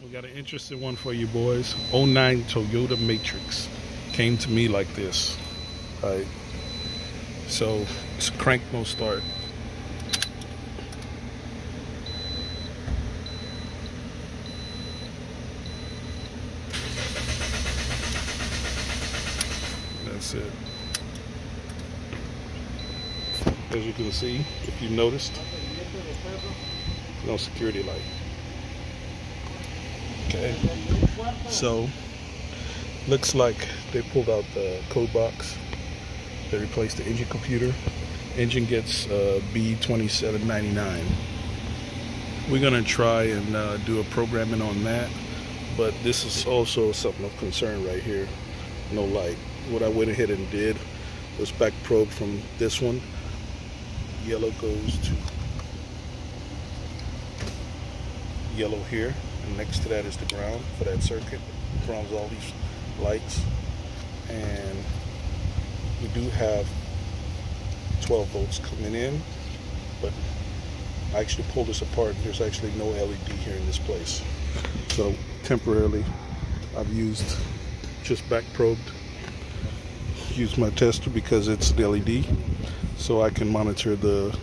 We got an interesting one for you boys. '09 Toyota Matrix came to me like this. All right. So it's crank no start. That's it. As you can see, if you noticed, no security light. Okay, so looks like they pulled out the code box. They replaced the engine computer. Engine gets B2799. We're gonna try and do a programming on that, but this is also something of concern right here. No light. What I went ahead and did was back probe from this one. Yellow goes to yellow here, and next to that is the ground for that circuit. Grounds all these lights, and we do have 12 volts coming in, but I actually pulled this apart. There's actually no LED here in this place, so temporarily I've used just back probed, used my tester because it's an LED, so I can monitor the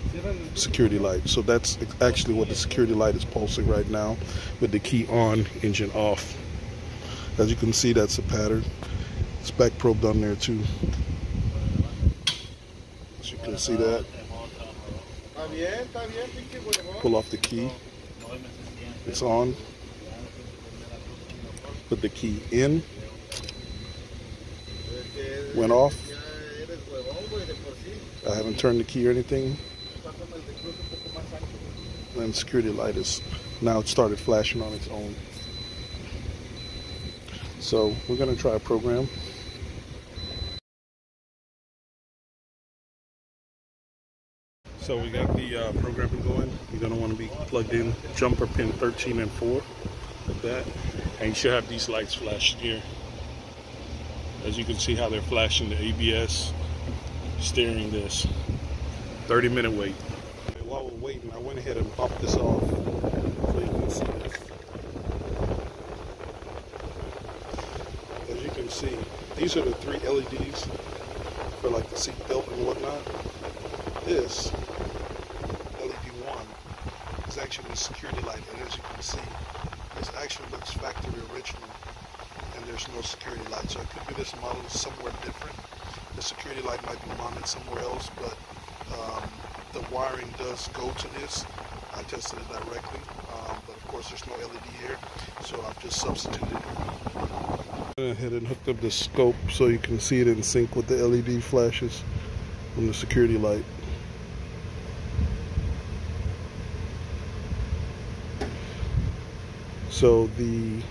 security light. So that's actually what the security light is pulsing right now, with the key on, engine off. As you can see, that's the pattern. It's back probed on there too. As you can see that. Pull off the key. It's on. Put the key in. Went off. I haven't turned the key or anything. And security light is now, it started flashing on its own. So we're going to try a program. So we got the programming going. You're going to want to be plugged in jumper pin 13 and 4 like that, and you should have these lights flashing here. As you can see how they're flashing, the ABS steering this. 30-minute wait. While we're waiting, I went ahead and popped this off so you can see this. As you can see, these are the 3 LEDs for like the seat belt and whatnot. This LED 1 is actually the security light, and as you can see, this actually looks factory original, and there's no security light, so it could be this model is somewhere different. The security light might be mounted somewhere else, but the wiring does go to this. I tested it directly, but of course there's no LED here, so I've just substituted. I went ahead and hooked up the scope so you can see it in sync with the LED flashes from the security light. So the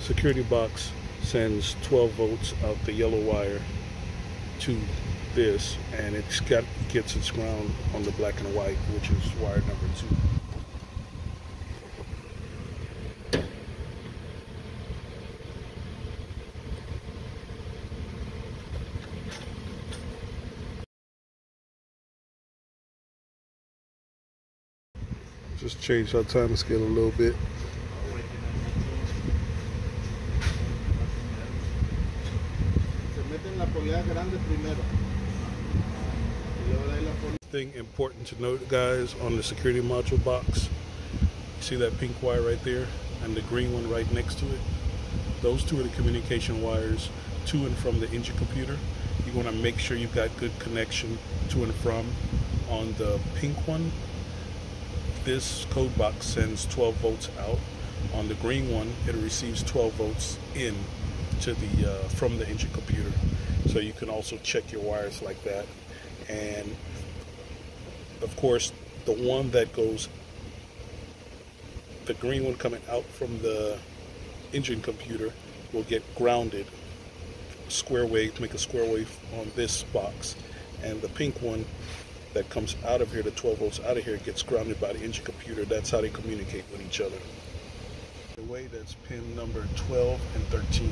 security box sends 12 volts out the yellow wire to this, and gets its ground on the black and white, which is wire number 2. Just change our time scale a little bit. Thing important to note, guys, on the security module box, you see that pink wire right there and the green one right next to it? Those 2 are the communication wires to and from the engine computer. You want to make sure you've got good connection to and from. On the pink one, this code box sends 12 volts out. On the green one, it receives 12 volts in to the from the engine computer. So you can also check your wires like that. And of course, the one that goes, the green one coming out from the engine computer, will get grounded square wave, make a square wave on this box, and the pink one that comes out of here, the 12 volts out of here, gets grounded by the engine computer. That's how they communicate with each other. The way, that's pin number 12 and 13.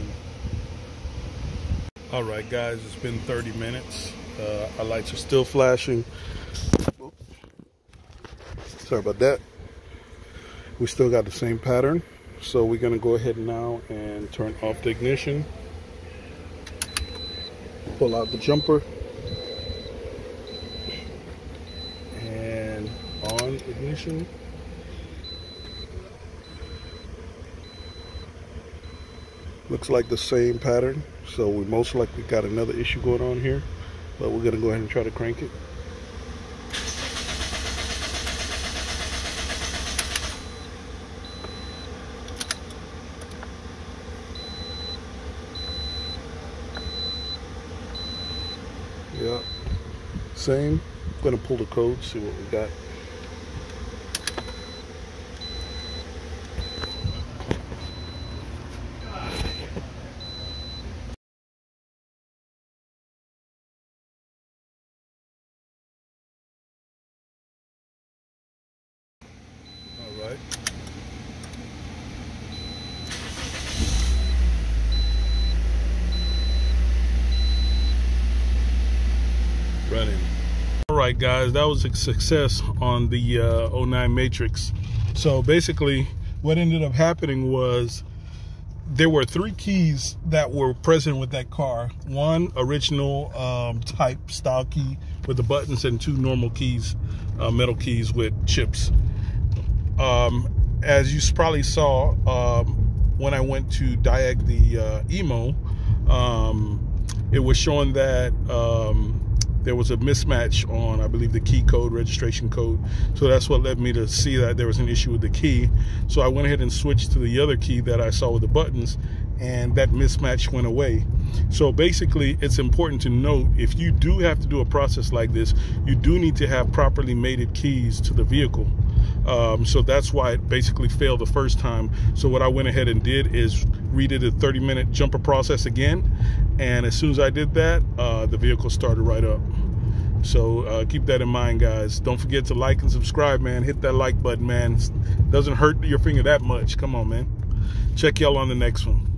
All right, guys, it's been 30 minutes. Our lights are still flashing. Sorry about that. We still got the same pattern. So we're going to go ahead now and turn off the ignition, pull out the jumper, and on ignition. Looks like the same pattern, so we most likely got another issue going on here, but we're going to go ahead and try to crank it. Yeah, same. I'm going to pull the code, see what we got. All right. Running. All right, guys, that was a success on the 09 Matrix. So basically what ended up happening was there were 3 keys that were present with that car. One original type style key with the buttons, and 2 normal keys, metal keys with chips. As you probably saw, when I went to Diag the Emo, it was showing that there was a mismatch on, I believe, the key code, registration code. So that's what led me to see that there was an issue with the key. So I went ahead and switched to the other key that I saw with the buttons, and that mismatch went away. So basically, it's important to note, if you do have to do a process like this, you do need to have properly mated keys to the vehicle. So that's why it basically failed the first time. So what I went ahead and did is redid a 30-minute jumper process again, and as soon as I did that, the vehicle started right up. So keep that in mind, guys. Don't forget to like and subscribe, man. Hit that like button, man. Doesn't hurt your finger that much. Come on, man. Check y'all on the next one.